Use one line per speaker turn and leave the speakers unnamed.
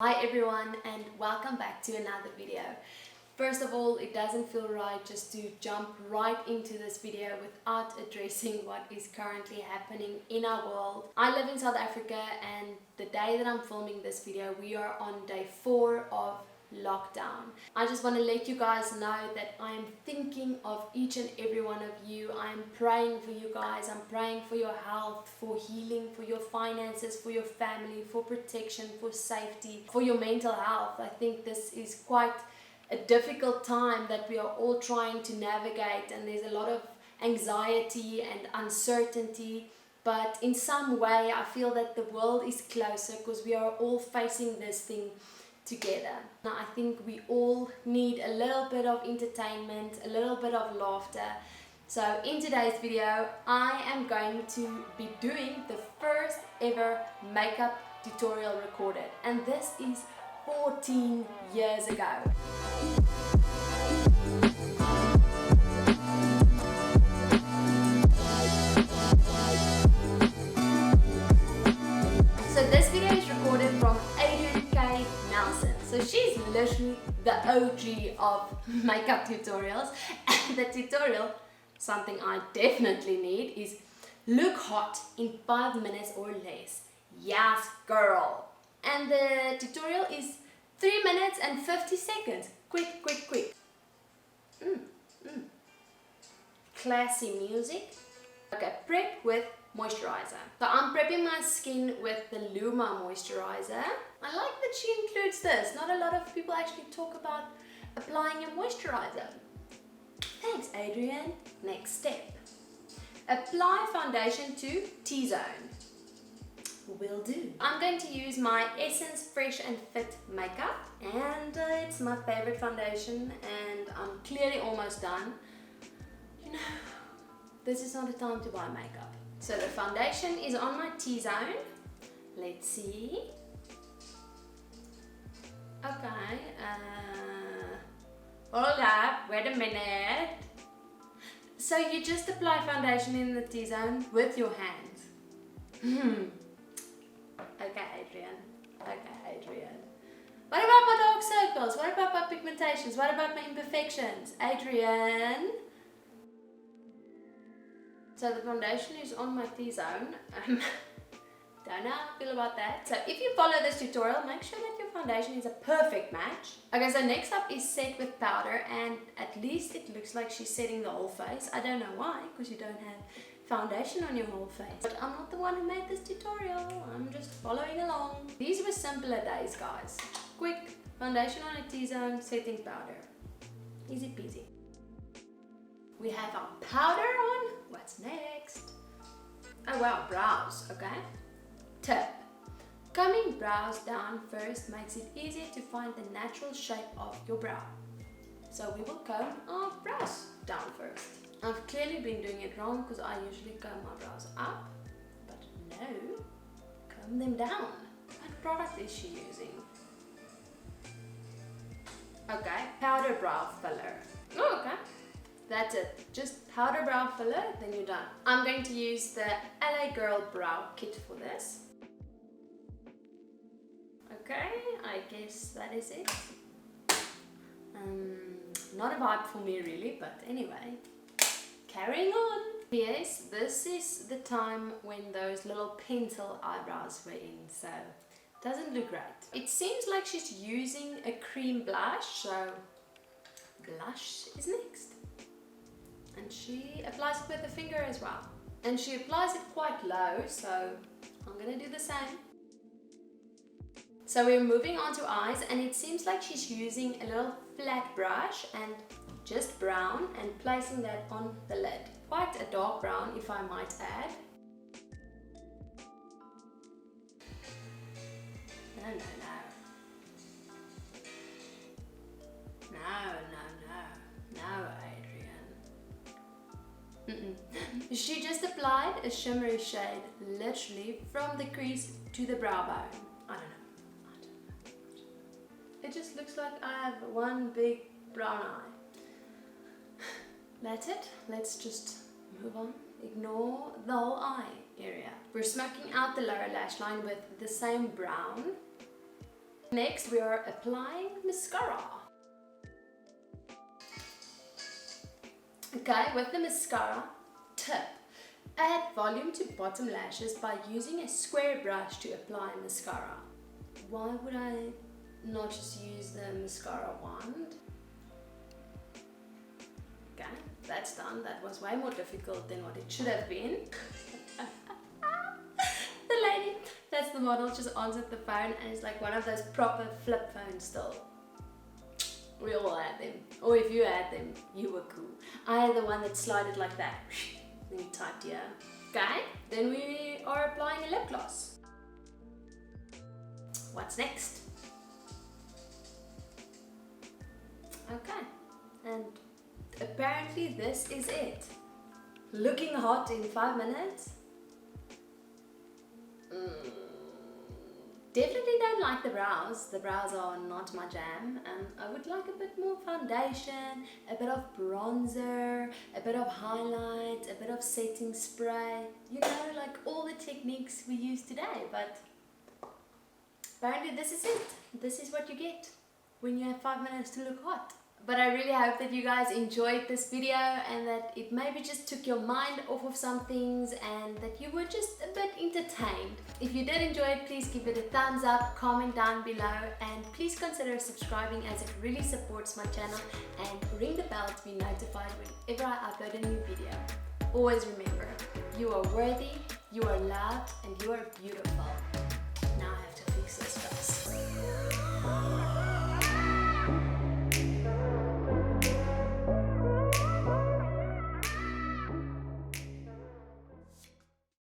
Hi everyone and welcome back to another video. First of all, it doesn't feel right just to jump right into this video without addressing what is currently happening in our world. I live in South Africa and the day that I'm filming this video, we are on day 4 of lockdown. I just want to let you guys know that I am thinking of each and every one of you. I am praying for you guys. I'm praying for your health, for healing, for your finances, for your family, for protection, for safety, for your mental health. I think this is quite a difficult time that we are all trying to navigate, and there's a lot of anxiety and uncertainty. But in some way, I feel that the world is closer because we are all facing this thing together. Now, I think we all need a little bit of entertainment, a little bit of laughter. So in today's video, I am going to be doing the first ever makeup tutorial recorded, and this is 14 years ago. So this video is recorded from so she's literally the OG of makeup tutorials, and the tutorial, something I definitely need, is look hot in 5 minutes or less. Yes, girl. And the tutorial is 3 minutes and 50 seconds. Quick, quick, quick. Classy music. Okay, prep with moisturizer. So I'm prepping my skin with the Luma moisturizer. I like that she includes this. Not a lot of people actually talk about applying your moisturizer. Thanks, Adrian. Next step. Apply foundation to T-zone. Will do. I'm going to use my Essence Fresh and Fit makeup, and it's my favorite foundation, and I'm clearly almost done. You know, this is not a time to buy makeup. So the foundation is on my T-zone. Let's see. Okay, hold up, wait a minute. So you just apply foundation in the T-zone with your hands. Okay, Adrian. Okay, Adrian. What about my dark circles? What about my pigmentations? What about my imperfections? Adrian? So the foundation is on my T-zone. Don't know how I feel about that. So if you follow this tutorial, make sure that your foundation is a perfect match. Okay, so next up is set with powder, and at least it looks like she's setting the whole face. I don't know why, because you don't have foundation on your whole face. But I'm not the one who made this tutorial. I'm just following along. These were simpler days, guys. Quick, foundation on a T-zone, setting powder. Easy peasy. We have our powder on. What's next? Oh wow, brows, okay? Tip. Combing brows down first makes it easier to find the natural shape of your brow. So we will comb our brows down first. I've clearly been doing it wrong because I usually comb my brows up, but no, comb them down. What product is she using? Okay, powder brow filler. Oh, okay. That's it. Just powder brow filler, then you're done. I'm going to use the LA Girl Brow Kit for this. Okay, I guess that is it. Not a vibe for me really, but anyway. Carrying on. Yes, this is the time when those little pencil eyebrows were in, so it doesn't look great. It seems like she's using a cream blush, so blush is next. And she applies it with a finger as well. And she applies it quite low, so I'm gonna do the same. So we're moving on to eyes, and it seems like she's using a little flat brush and just brown and placing that on the lid. Quite a dark brown, if I might add. No, no, no. No, no, no. No, Adrian. She just applied a shimmery shade literally from the crease to the brow bone. I don't know. It just looks like I have one big brown eye. That's it. Let's just move on. Ignore the whole eye area. We're smoking out the lower lash line with the same brown. Next we are applying mascara. Okay, with the mascara, tip. Add volume to bottom lashes by using a square brush to apply mascara. Why would I not just use the mascara wand? Okay, that's done. That was way more difficult than what it should have been. The lady, that's the model, just answered the phone and it's like one of those proper flip phones still. We all had them. Or if you had them, you were cool. I had the one that slided like that. Then you typed here. Okay, then we are applying a lip gloss. What's next? Okay, and apparently this is it. Looking hot in 5 minutes. Definitely don't like the brows. The brows are not my jam. I would like a bit more foundation, a bit of bronzer, a bit of highlight, a bit of setting spray. You know, like all the techniques we use today. But apparently this is it. This is what you get when you have 5 minutes to look hot. But I really hope that you guys enjoyed this video and that it maybe just took your mind off of some things and that you were just a bit entertained. If you did enjoy it, please give it a thumbs up, comment down below, and please consider subscribing as it really supports my channel, and ring the bell to be notified whenever I upload a new video. Always remember, you are worthy, you are loved, and you are beautiful. Now I have to fix this first.